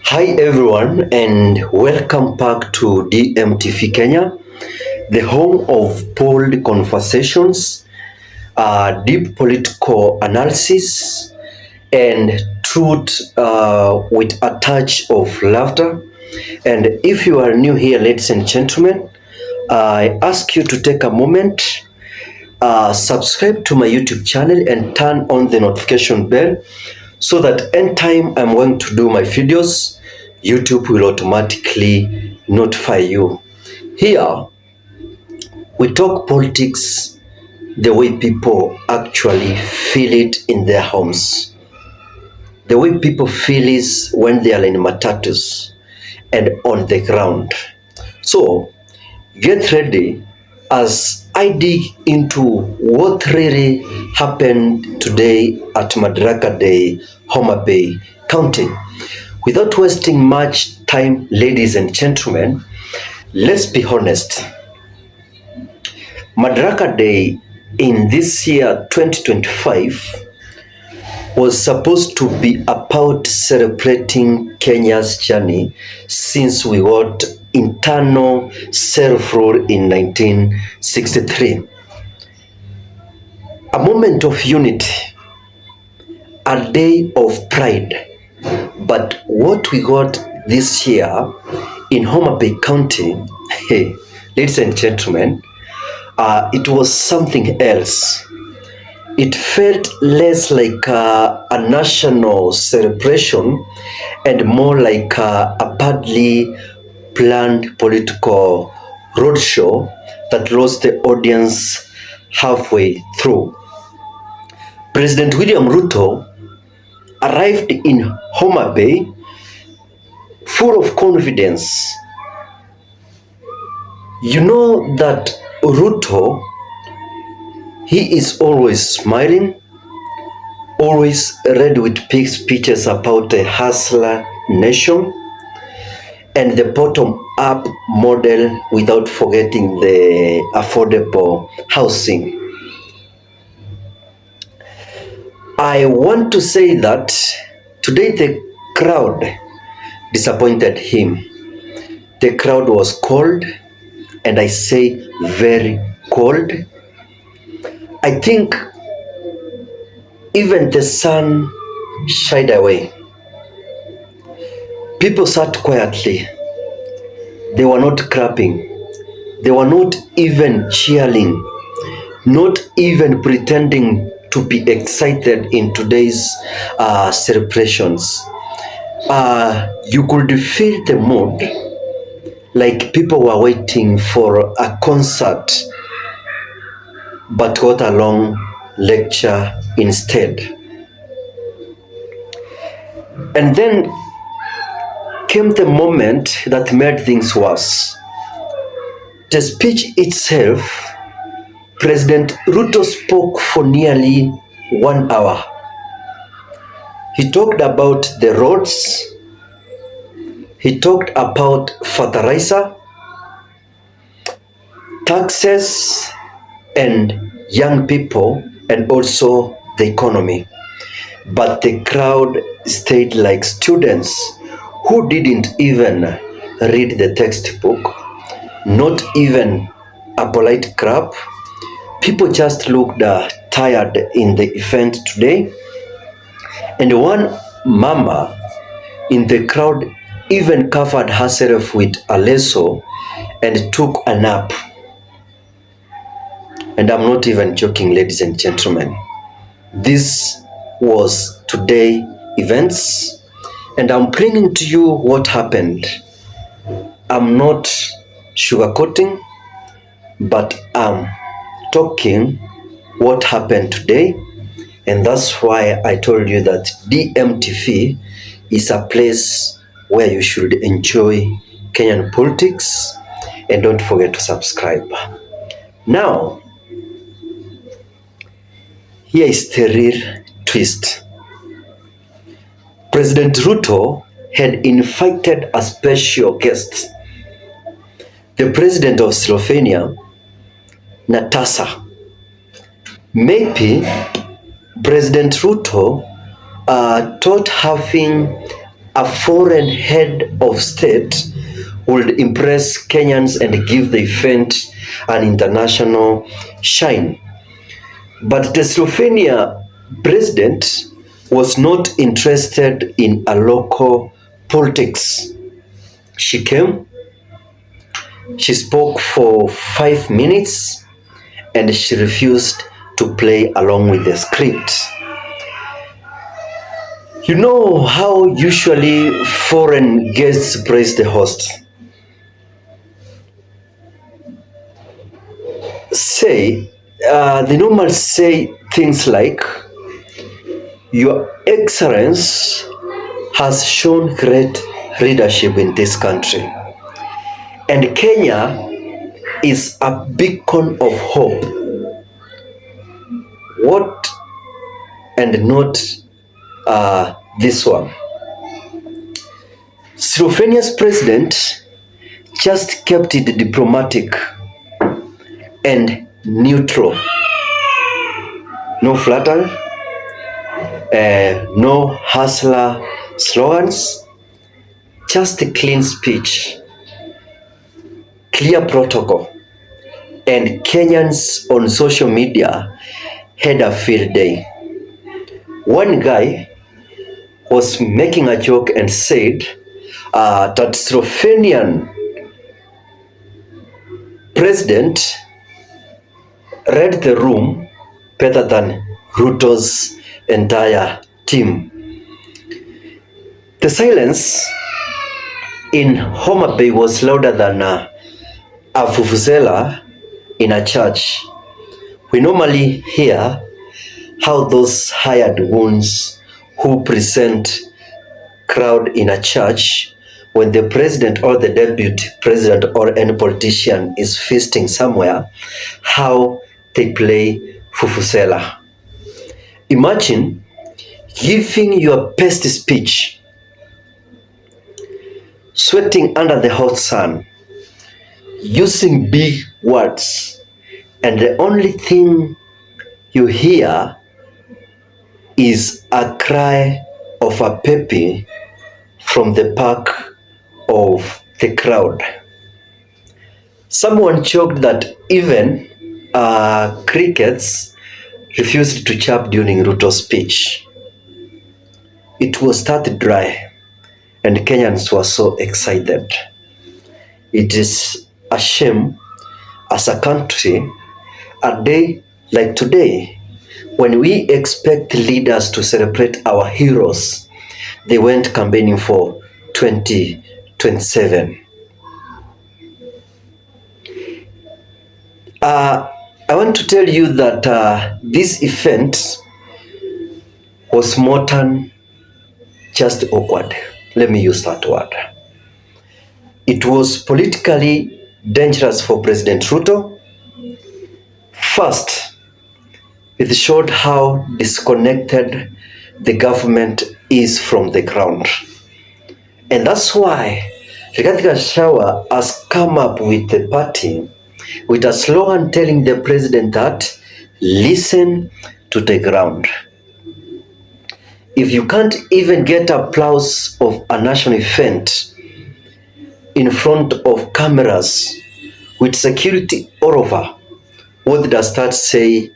Hi everyone and welcome back to DMTV Kenya, the home of bold conversations, deep political analysis, and truth with a touch of laughter. And if you are new here, ladies and gentlemen, I ask you to take a moment, subscribe to my YouTube channel and turn on the notification bell so that anytime I'm going to do my videos, YouTube will automatically notify you. Here, we talk politics the way people actually feel it in their homes. The way people feel is when they are in matatus and on the ground. So, get ready as I dig into what really happened today at Madaraka Day, Homa Bay County. Without wasting much time, ladies and gentlemen, let's be honest. Madaraka Day in this year 2025 was supposed to be about celebrating Kenya's journey since we got internal self-rule in 1963. A moment of unity, a day of pride. But what we got this year in Homa Bay County, hey, ladies and gentlemen, it was something else. It felt less like a national celebration and more like a badly planned political roadshow that lost the audience halfway through. President William Ruto arrived in Homa Bay full of confidence. You know that Ruto, he is always smiling, always ready with big speeches about a hustler nation and the bottom-up model without forgetting the affordable housing. I want to say that today the crowd disappointed him. The crowd was cold, and I say very cold. I think even the sun shied away. People sat quietly. They were not clapping. They were not even cheering, not even pretending to be excited in today's celebrations. You could feel the mood, like people were waiting for a concert but got a long lecture instead. And then came the moment that made things worse. The speech itself, President Ruto spoke for nearly 1 hour. He talked about the roads, he talked about fertilizer, taxes, and young people, and also the economy. But the crowd stayed like students who didn't even read the textbook, not even a polite clap. People just looked tired in the event today. And one mama in the crowd even covered herself with a lasso and took a nap. And I'm not even joking, ladies and gentlemen. This was today events, and I'm bringing to you what happened. I'm not sugarcoating, but I'm talking what happened today, and that's why I told you that DMTV is a place where you should enjoy Kenyan politics, and don't forget to subscribe. Now, here is the real twist. President Ruto had invited a special guest, the president of Slovenia, Natasa. Maybe President Ruto thought having a foreign head of state would impress Kenyans and give the event an international shine. But the Slovenia president was not interested in a local politics. She came, she spoke for 5 minutes, and she refused to play along with the script. You know how usually foreign guests praise the host? They normally say things like, "Your Excellence has shown great leadership in this country, and Kenya is a beacon of hope." What and not this one? Slovenia's president just kept it diplomatic and neutral. No flattery, no hustler slogans, just a clean speech, clear protocol, and Kenyans on social media had a field day. One guy was making a joke and said that Slovenian president read the room better than Ruto's entire team. The silence in Homa was louder than a vuvuzela in a church. We normally hear how those hired ones who present crowd in a church when the president or the deputy president or any politician is feasting somewhere, how they play vuvuzela. Imagine giving your best speech, sweating under the hot sun, using big words, and the only thing you hear is a cry of a baby from the back of the crowd. Someone joked that even crickets refused to chirp during Ruto's speech. It was that dry, and Kenyans were so excited. It is a shame as a country, a day like today, when we expect leaders to celebrate our heroes, they went campaigning for 2027. I want to tell you that this event was more than just awkward. Let me use that word. It was politically dangerous for President Ruto. First, it showed how disconnected the government is from the ground. And that's why Rigathi Gachagua has come up with the party with a slogan telling the president that listen to the ground. If you can't even get applause of a national event in front of cameras with security all over, what does that say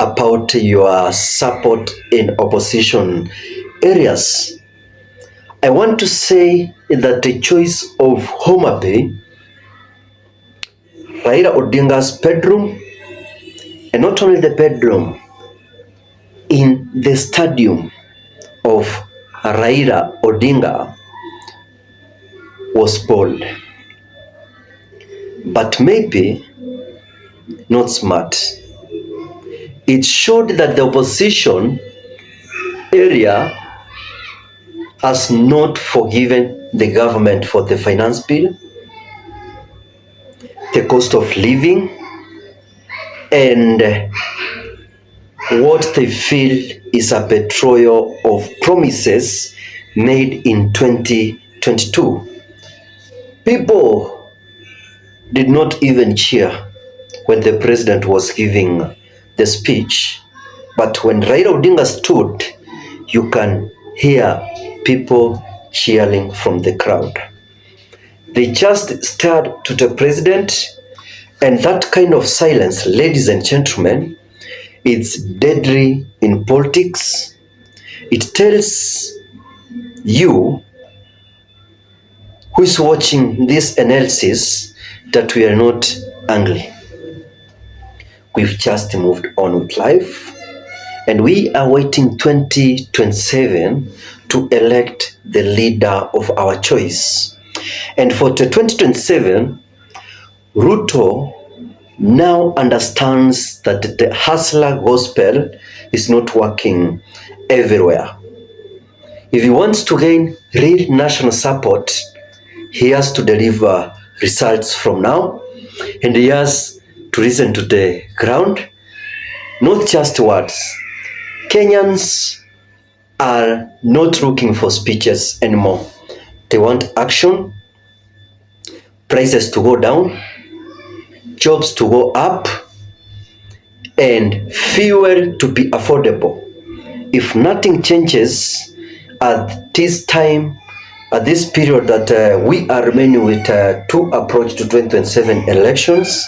about your support in opposition areas? I want to say that the choice of Homa Bay, Raila Odinga's bedroom, and not only the bedroom, in the stadium of Raila Odinga was bold, but maybe not smart. It showed that the opposition area has not forgiven the government for the finance bill, the cost of living, and what they feel is a betrayal of promises made in 2022. People did not even cheer when the president was giving the speech, but when Raila Odinga stood, you can hear people cheering from the crowd. They just stared to the president, and that kind of silence, ladies and gentlemen, it's deadly in politics. It tells you who is watching this analysis that we are not angry. We've just moved on with life, and we are waiting 2027 to elect the leader of our choice. And for the 2027, Ruto now understands that the hustler gospel is not working everywhere. If he wants to gain real national support, he has to deliver results from now, and he has to listen to the ground, not just words. Kenyans are not looking for speeches anymore. They want action, prices to go down, jobs to go up, and fuel to be affordable. If nothing changes at this time, at this period that we are remaining with to approach to 2027 elections,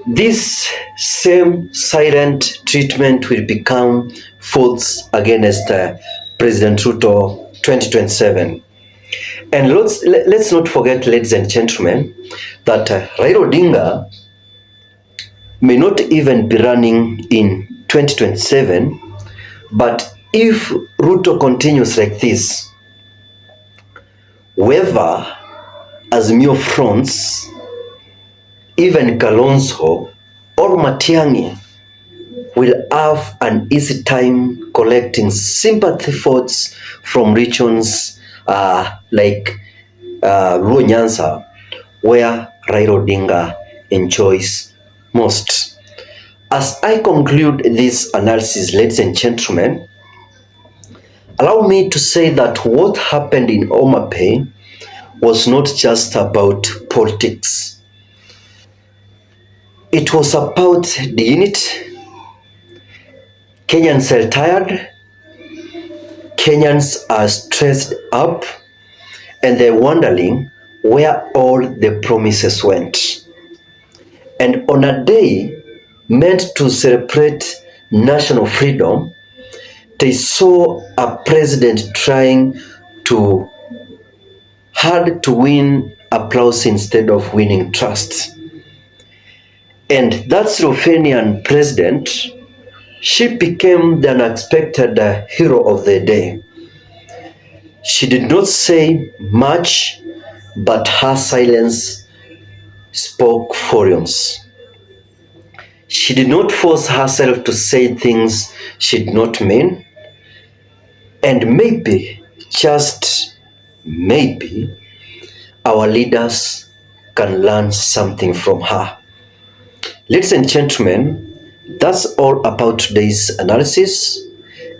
this same silent treatment will become votes against President Ruto 2027. And let's not forget, ladies and gentlemen, that Raila Odinga may not even be running in 2027, but if Ruto continues like this, whoever Azimio fronts, even Kalonzo or Matiang'i, will have an easy time collecting sympathy votes from regions like Luo Nyanza, where Raila Odinga enjoys most. As I conclude this analysis, ladies and gentlemen, allow me to say that what happened in Homa was not just about politics. It was about the unit. Kenyans are tired, Kenyans are stressed up, and they're wondering where all the promises went. And on a day meant to celebrate national freedom, they saw a president trying hard to win applause instead of winning trust. And that Slovenian president, she became the unexpected hero of the day. She did not say much, but her silence spoke volumes. She did not force herself to say things she did not mean. And maybe, just maybe, our leaders can learn something from her. Ladies and gentlemen, that's all about today's analysis,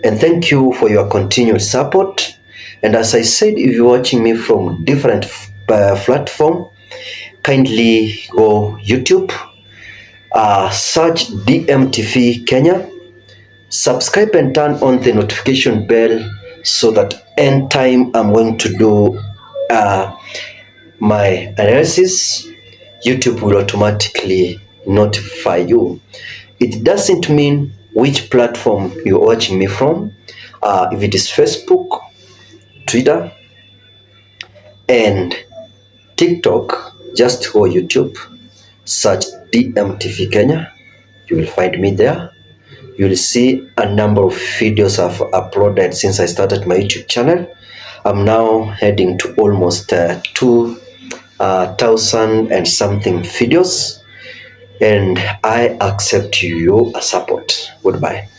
and thank you for your continued support. And as I said, if you're watching me from different platform, kindly go YouTube, search DMTV Kenya, subscribe and turn on the notification bell so that anytime I'm going to do my analysis, YouTube will automatically notify you. It doesn't mean which platform you're watching me from. If it is Facebook, Twitter, and TikTok, just go YouTube, search DMTV Kenya. You will find me there. You will see a number of videos I've uploaded since I started my YouTube channel. I'm now heading to almost 2,000 and something videos, and I accept your support. Goodbye.